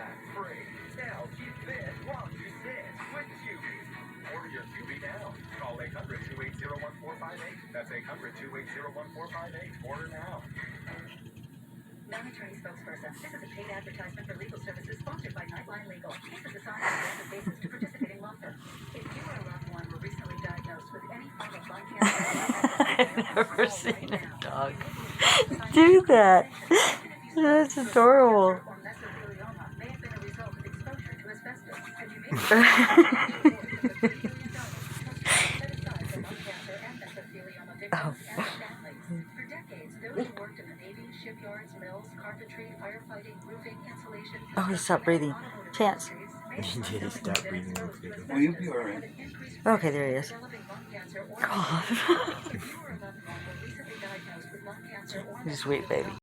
pack free. Now keep fit while you sit with QB. Order your QB now. Call 800-280-1458. That's 800-280-1458. Order now. Non-attorney spokesperson. This is a paid advertisement for legal services sponsored by Nightline Legal. This is assigned on a random basis to participating law firms. If you or a loved one were recently diagnosed with any form of lung cancer, I've never seen a dog do that. That's adorable. or mesothelioma may have been a result of exposure to asbestos, and you may be set aside for lung cancer and mesothelioma victims and their families. For decades, those who worked in the Navy, shipyards, mills, carpentry, firefighting, roofing, insulation, Oh, he stopped breathing. Chance. He did stop breathing. Will you be alright? Okay, there he is. God. You sweet baby.